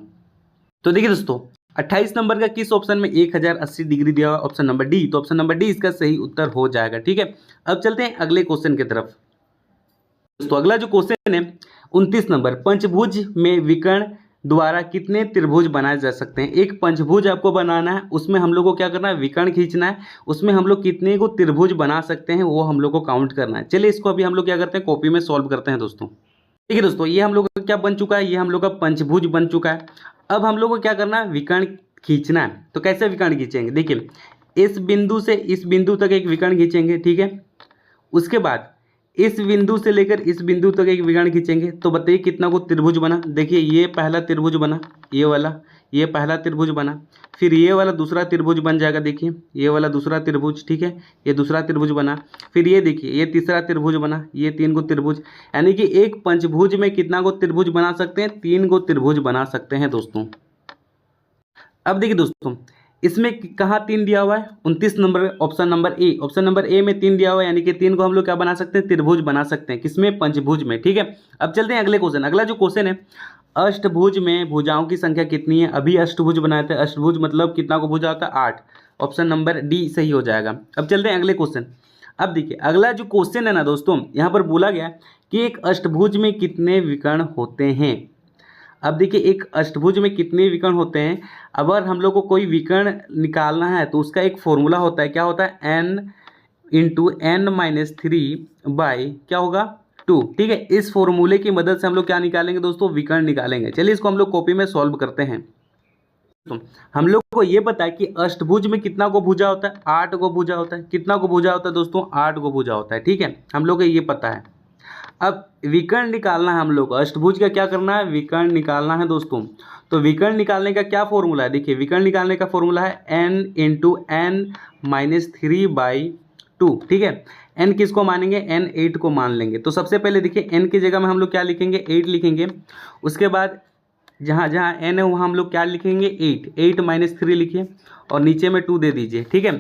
तो देखिए दोस्तों 28 नंबर का किस ऑप्शन में 1080 डिग्री दिया हुआ, ऑप्शन नंबर डी। तो ऑप्शन नंबर डी इसका सही उत्तर हो जाएगा। ठीक है, अब चलते हैं अगले क्वेश्चन की तरफ। दोस्तों अगला जो क्वेश्चन है 29 नंबर, पंचभुज में विकर्ण द्वारा कितने त्रिभुज बनाए जा सकते हैं। एक पंचभुज आपको बनाना है, उसमें हम लोग को क्या करना है, विकर्ण खींचना है। उसमें हम लोग कितने को त्रिभुज बना सकते हैं वो हम लोग को काउंट करना है। चलिए इसको अभी हम लोग क्या करते हैं, कॉपी में सॉल्व करते हैं दोस्तों। ठीक है दोस्तों, ये हम लोग का क्या बन चुका है, ये हम लोग का पंचभुज बन चुका है। अब हम लोग को क्या करना है, विकर्ण खींचना है। तो कैसे विकर्ण खींचेंगे, देखिए इस बिंदु से इस बिंदु तक एक विकर्ण खींचेंगे। ठीक है, उसके बाद इस बिंदु से लेकर इस बिंदु तक एक विकर्ण खींचेंगे। तो बताइए कितना को त्रिभुज बना। देखिए ये पहला त्रिभुज बना, ये वाला, ये पहला त्रिभुज बना। फिर ये वाला दूसरा त्रिभुज बन जाएगा, देखिए ये वाला दूसरा त्रिभुज। ठीक है, ये दूसरा त्रिभुज बना। फिर ये देखिए ये तीसरा त्रिभुज बना, ये 3 गो त्रिभुज। यानी कि एक पंचभुज में कितना को त्रिभुज बना सकते हैं, 3 गो त्रिभुज बना सकते हैं दोस्तों। अब देखिए दोस्तों इसमें कहाँ 3 दिया हुआ है, 29 number option number A. Option number A में 3 दिया हुआ है, यानी कि 3 को हम लोग क्या बना सकते हैं, त्रिभुज बना सकते हैं। किसमें, पंचभुज में। ठीक है, अब चलते हैं अगले क्वेश्चन। अगला जो क्वेश्चन है, अष्टभुज में भुजाओं की संख्या कितनी है। अभी अष्टभुज बनाए थे, अष्टभुज मतलब कितना को भुजा होता है, 8। ऑप्शन नंबर डी सही हो जाएगा। अब चलते हैं अगले क्वेश्चन। अब देखिए अगला जो क्वेश्चन है ना दोस्तों, यहाँ पर बोला गया कि एक अष्टभुज में कितने विकर्ण होते हैं। अब देखिए एक अष्टभुज में कितने विकर्ण होते हैं। अगर हम लोग को कोई विकर्ण निकालना है तो उसका एक फॉर्मूला होता है, क्या होता है, n into n minus 3 by क्या होगा 2। ठीक है, इस फॉर्मूले की मदद से हम लोग क्या निकालेंगे दोस्तों, विकर्ण निकालेंगे। चलिए इसको हम लोग कॉपी में सॉल्व करते हैं। तो हम लोग को ये पता है कि अष्टभुज में कितना को भुजा होता है, 8 को भुजा होता है। कितना को भुजा होता है दोस्तों, 8 को भुजा होता है। ठीक है, हम लोग को ये पता है। अब विकर्ण निकालना है हम लोग को, अष्टभुज का क्या करना है, विकर्ण निकालना है दोस्तों। तो विकर्ण निकालने का क्या फॉर्मूला है, देखिए विकर्ण निकालने का फॉर्मूला है n into n minus 3 by 2। ठीक है, n किसको मानेंगे, n 8 को मान लेंगे। तो सबसे पहले देखिए n की जगह में हम लोग क्या लिखेंगे, 8 लिखेंगे। उसके बाद जहाँ जहाँ n है वहाँ हम लोग क्या लिखेंगे, 8 माइनस 3 लिखिए और नीचे में 2 दे दीजिए। ठीक है,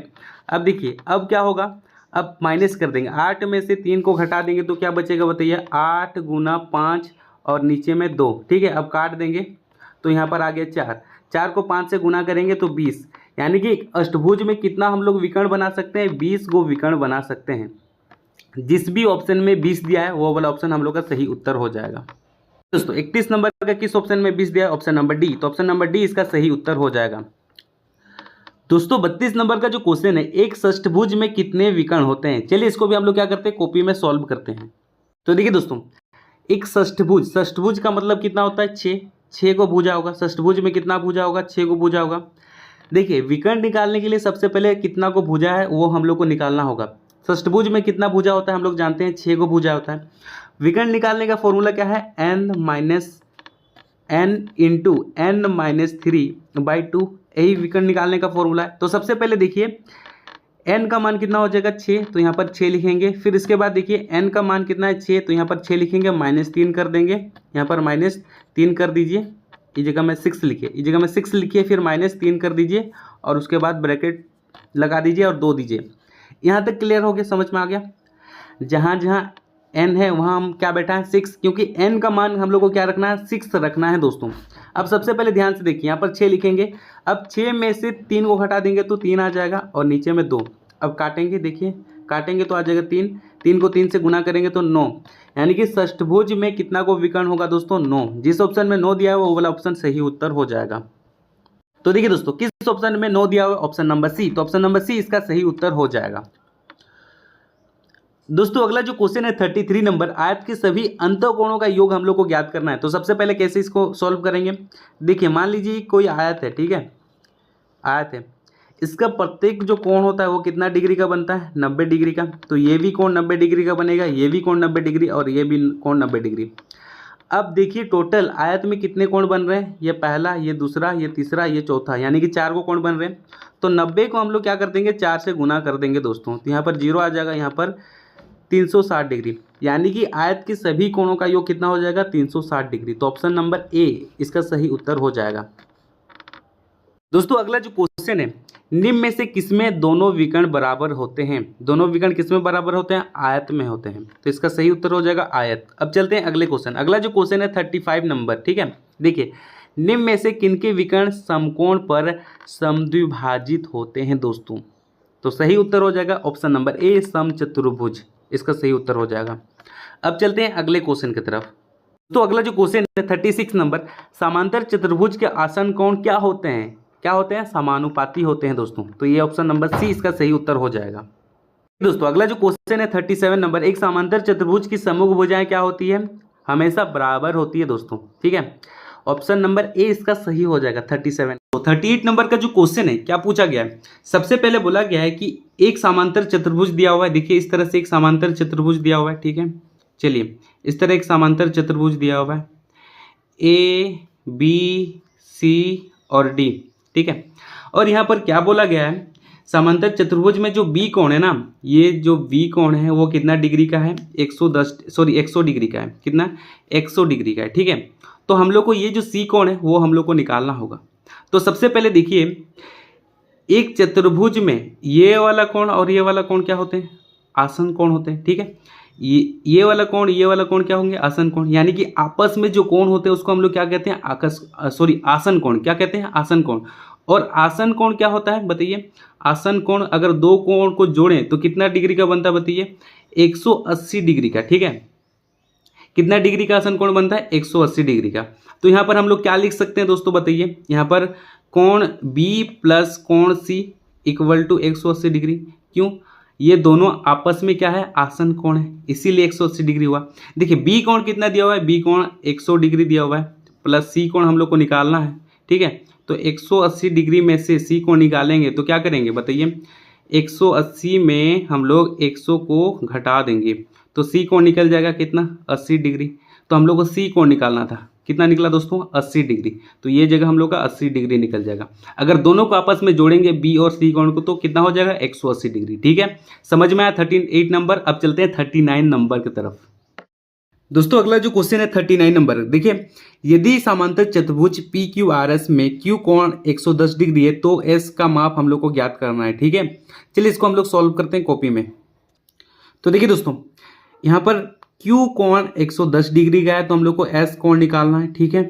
अब देखिए अब क्या होगा, अब माइनस कर देंगे, 8 में से 3 को घटा देंगे तो क्या बचेगा बताइए, 8 गुना 5 और नीचे में 2। ठीक है, अब काट देंगे तो यहाँ पर आ गया 4, 4 को 5 से गुना करेंगे तो 20। यानी कि अष्टभुज में कितना हम लोग विकर्ण बना सकते हैं, 20 गो विकर्ण बना सकते हैं। जिस भी ऑप्शन में 20 दिया है वो वाला ऑप्शन हम लोग का सही उत्तर हो जाएगा दोस्तों। 31 नंबर का किस ऑप्शन में 20 दिया है, ऑप्शन नंबर डी। तो ऑप्शन नंबर डी इसका सही उत्तर हो जाएगा। दोस्तों 32 नंबर का जो क्वेश्चन है, एक षष्ठभुज में कितने विकर्ण होते हैं। चलिए इसको भी हम लोग क्या करते हैं, कॉपी में सॉल्व करते हैं। तो देखिए दोस्तों, एक षष्ठभुज, षष्ठभुज का मतलब कितना होता है, 6, 6 को भुजा होगा। षष्ठभुज में कितना भुजा होगा, 6 को भुजा होगा। देखिए विकर्ण निकालने के लिए सबसे पहले कितना को भुजा है वो हम लोग को निकालना होगा। षष्ठभुज में कितना भुजा होता है हम लोग जानते हैं, 6 को भुजा होता है। विकर्ण निकालने का फॉर्मूला क्या है, n इंटू n-3/2, यही विकर्ण निकालने का फॉर्मूला है। तो सबसे पहले देखिए n का मान कितना हो जाएगा, 6, तो यहाँ पर 6 लिखेंगे। फिर इसके बाद देखिए n का मान कितना है, 6, तो यहाँ पर 6 लिखेंगे, -3 कर देंगे, यहाँ पर -3 कर दीजिए। इस जगह में 6 लिखिए, इस जगह में 6 लिखिए, फिर -3 कर दीजिए और उसके बाद ब्रैकेट लगा दीजिए और 2 दीजिए। यहाँ तक क्लियर हो गया, समझ में आ गया। जहाँ जहाँ n है वहाँ हम क्या बैठा है, 6, क्योंकि n का मान हम लोग को क्या रखना है, 6 रखना है दोस्तों। अब सबसे पहले ध्यान से देखिए, यहाँ पर 6 लिखेंगे। अब 6 में से 3 को घटा देंगे तो 3 आ जाएगा और नीचे में 2। अब काटेंगे, देखिए काटेंगे तो आ जाएगा 3, 3 को 3 से गुना करेंगे तो 9, यानी कि षष्ठभुज में कितना को विकर्ण होगा दोस्तों, 9। जिस ऑप्शन में 9 दिया हुआ वो वाला ऑप्शन सही उत्तर हो जाएगा। तो देखिए दोस्तों, किस ऑप्शन में 9 दिया हुआ, ऑप्शन नंबर सी, तो ऑप्शन नंबर सी इसका सही उत्तर हो जाएगा। दोस्तों अगला जो क्वेश्चन है 33 नंबर, आयत के सभी अंतःकोणों का योग हम लोग को ज्ञात करना है। तो सबसे पहले कैसे इसको सॉल्व करेंगे, देखिए मान लीजिए कोई आयत है, ठीक है, आयत है, इसका प्रत्येक जो कोण होता है वो कितना डिग्री का बनता है, 90 डिग्री का। तो ये भी कोण 90 डिग्री का बनेगा, ये भी कोण 90 डिग्री और ये भी कोण 90 डिग्री। अब देखिए टोटल आयत में कितने कोण बन रहे हैं, ये पहला, ये दूसरा, ये तीसरा, ये चौथा, यानी कि 4 को कोण बन रहे हैं। तो 90 को हम लोग क्या कर देंगे, 4 से गुना कर देंगे दोस्तों। तो यहाँ पर 0 आ जाएगा, यहाँ पर 360 डिग्री, यानी कि आयत के सभी कोणों का योग कितना हो जाएगा, 360 डिग्री। तो ऑप्शन नंबर ए इसका सही उत्तर हो जाएगा। दोस्तों अगला जो क्वेश्चन है, निम्न में से किसमें दोनों विकर्ण बराबर होते हैं। दोनों विकर्ण किसमें बराबर होते हैं, आयत में होते हैं। तो इसका सही उत्तर हो जाएगा आयत। अब चलते हैं अगले क्वेश्चन। अगला जो क्वेश्चन है 35 नंबर, ठीक है। देखिए निम्न में से किनके विकर्ण समकोण पर समद्विभाजित होते हैं दोस्तों। तो सही उत्तर हो जाएगा ऑप्शन नंबर ए, समचतुर्भुज, इसका सही उत्तर हो जाएगा। अब चलते हैं अगले क्वेश्चन की तरफ। तो अगला जो क्वेश्चन है 36 नंबर, समांतर चतुर्भुज के आसन कोण क्या होते हैं, क्या होते हैं, समानुपाती होते हैं दोस्तों। तो ये ऑप्शन नंबर सी इसका सही उत्तर हो जाएगा। दोस्तों अगला जो क्वेश्चन है 37 नंबर, एक समांतर चतुर्भुज की सम्मुख भुजाएं क्या होती है, हमेशा बराबर होती है दोस्तों, ठीक है। ऑप्शन नंबर ए इसका सही हो जाएगा 37। तो 38 नंबर का जो क्वेश्चन है क्या पूछा गया है, सबसे पहले बोला गया है कि एक समांतर चतुर्भुज दिया हुआ है। देखिए इस तरह से एक समांतर चतुर्भुज दिया हुआ है, ठीक है। चलिए इस तरह एक समांतर चतुर्भुज दिया हुआ है, ए बी सी और डी, ठीक है। और यहाँ पर क्या बोला गया है, समांतर चतुर्भुज में जो बी कोण है ना, ये जो बी कोण है वो कितना डिग्री का है, 100 डिग्री का है। कितना, 100 डिग्री का है, ठीक है। तो हम लोग को ये जो सी कोण है वो हम लोग को निकालना होगा। तो सबसे पहले देखिए एक चतुर्भुज में ये वाला कोण और ये वाला कोण क्या होते हैं, आसन कोण होते हैं, ठीक है। ये वाला कोण, ये वाला कोण क्या होंगे, आसन कोण। यानी कि आपस में जो कोण होते हैं उसको हम लोग क्या कहते हैं, आसन कोण। क्या कहते हैं, आसन कोण। और आसन कोण क्या होता है बताइए, आसन कोण अगर दो कोण को जोड़ें तो कितना डिग्री का बनता है बताइए, 180 डिग्री का, ठीक है। कितना डिग्री का आसन कोण बनता है, 180 डिग्री का। तो यहाँ पर हम लोग क्या लिख सकते हैं दोस्तों बताइए, यहाँ पर कोण बी प्लस कोण सी इक्वल टू 180 डिग्री। क्यों, ये दोनों आपस में क्या है, आसन कोण है, इसीलिए 180 डिग्री हुआ। देखिए बी कोण कितना दिया हुआ है, बी कोण 100 डिग्री दिया हुआ है, प्लस सी कोण हम लोग को निकालना है, ठीक है। तो 180 डिग्री में से सी को निकालेंगे तो क्या करेंगे बताइए, 180 में हम लोग 100 को घटा देंगे तो सी कोण निकल जाएगा कितना, 80 डिग्री। तो हम लोग को सी कोण निकालना था, कितना निकला दोस्तों, 80 डिग्री। तो ये जगह हम लोग का 80 डिग्री निकल जाएगा। अगर दोनों को आपस में जोड़ेंगे बी और सी कोण को तो कितना हो जाएगा, 180 डिग्री, ठीक है। समझ में आया 38 नंबर। अब चलते हैं 39 नंबर की तरफ। दोस्तों अगला जो क्वेश्चन है 39 नंबर, देखिए यदि समांतर चतुर्भुज पी क्यू आर एस में क्यू कोण 110 डिग्री है तो एस का माप हम लोग को ज्ञात करना है, ठीक है। चलिए इसको हम लोग सॉल्व करते हैं कॉपी में। तो देखिए दोस्तों यहाँ पर क्यू कोण 110 डिग्री का है तो हम लोग को एस कोण निकालना है, ठीक है।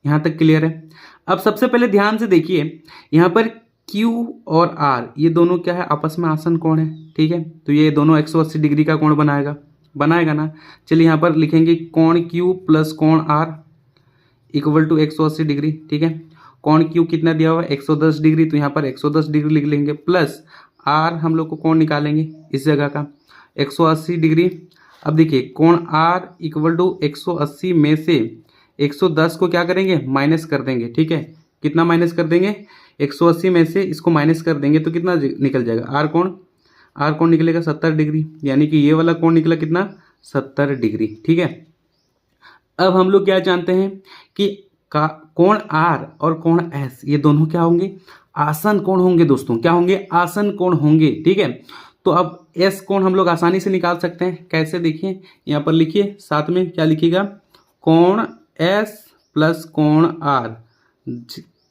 यहाँ तक क्लियर है। अब सबसे पहले ध्यान से देखिए यहाँ पर क्यू और आर ये दोनों क्या है, आपस में आसन कोण है, ठीक है। तो ये दोनों 180 डिग्री का कोण बनाएगा ना। चलिए यहाँ पर लिखेंगे कोण क्यू प्लस कोण आर इक्वल टू 180 डिग्री, ठीक है। कोण क्यू कितना दिया हुआ है 110 डिग्री, तो यहाँ पर 110 डिग्री लिख लेंगे, प्लस आर हम लोग को कोण निकालेंगे इस जगह का 180 डिग्री। अब देखिए कोण आर इक्वल टू 180 में से 110 को क्या करेंगे माइनस कर देंगे, ठीक है। कितना माइनस कर देंगे 180 में से इसको माइनस कर देंगे तो कितना निकल जाएगा आर कोण निकलेगा 70 डिग्री, यानी कि ये वाला कोण निकला कितना 70 डिग्री, ठीक है। अब हम लोग क्या जानते हैं कि कोण आर और कोण एस ये दोनों क्या होंगे आसन कोण होंगे दोस्तों, क्या होंगे आसन कोण होंगे, ठीक है। तो अब एस कोण हम लोग आसानी से निकाल सकते हैं, कैसे देखिए यहाँ पर लिखिए, साथ में क्या लिखिएगा कोण एस प्लस कोण आर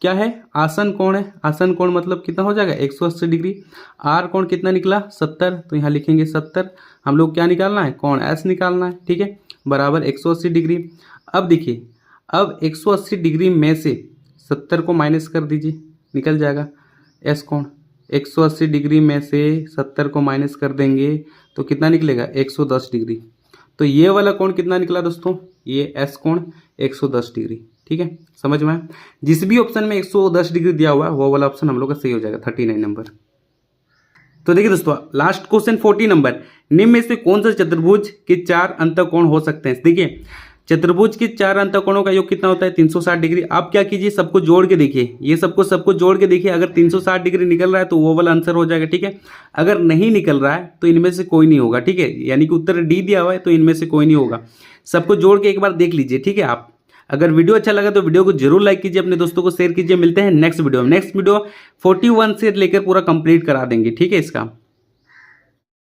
क्या है आसन कोण है, आसन कोण मतलब कितना हो जाएगा 180 डिग्री। आर कोण कितना निकला 70, तो यहाँ लिखेंगे 70। हम लोग क्या निकालना है कोण एस निकालना है, ठीक है, बराबर 180 डिग्री। अब देखिए अब 180 डिग्री में से 70 को माइनस कर दीजिए, निकल जाएगा एस कोण। 180 डिग्री में से 70 को माइनस कर देंगे तो कितना निकलेगा 110 डिग्री। तो ये वाला कोण कितना निकला दोस्तों, ये एस कोण 110 डिग्री, ठीक है, समझ में आया। जिस भी ऑप्शन में 110 डिग्री दिया हुआ है वो वाला ऑप्शन हम लोग का सही हो जाएगा 39 नंबर। तो देखिए दोस्तों लास्ट क्वेश्चन 40 नंबर, निम्न में से कौन सा चतुर्भुज के 4 अंतःकोण हो सकते हैं। देखिए चतुर्भुज के 4 अंतःकोणों का योग कितना होता है 360 डिग्री। आप क्या कीजिए सबको जोड़ के देखिए, ये सबको जोड़ के देखिए, अगर 360 डिग्री निकल रहा है तो वो वाला आंसर हो जाएगा, ठीक है। अगर नहीं निकल रहा है तो इनमें से कोई नहीं होगा, ठीक है, यानी कि उत्तर डी दिया हुआ है तो इनमें से कोई नहीं होगा। सबको जोड़ के एक बार देख लीजिए, ठीक है। आप अगर वीडियो अच्छा लगा तो वीडियो को जरूर लाइक कीजिए, अपने दोस्तों को शेयर कीजिए। मिलते हैं नेक्स्ट वीडियो में। नेक्स्ट वीडियो 41 से लेकर पूरा कंप्लीट करा देंगे, ठीक है इसका।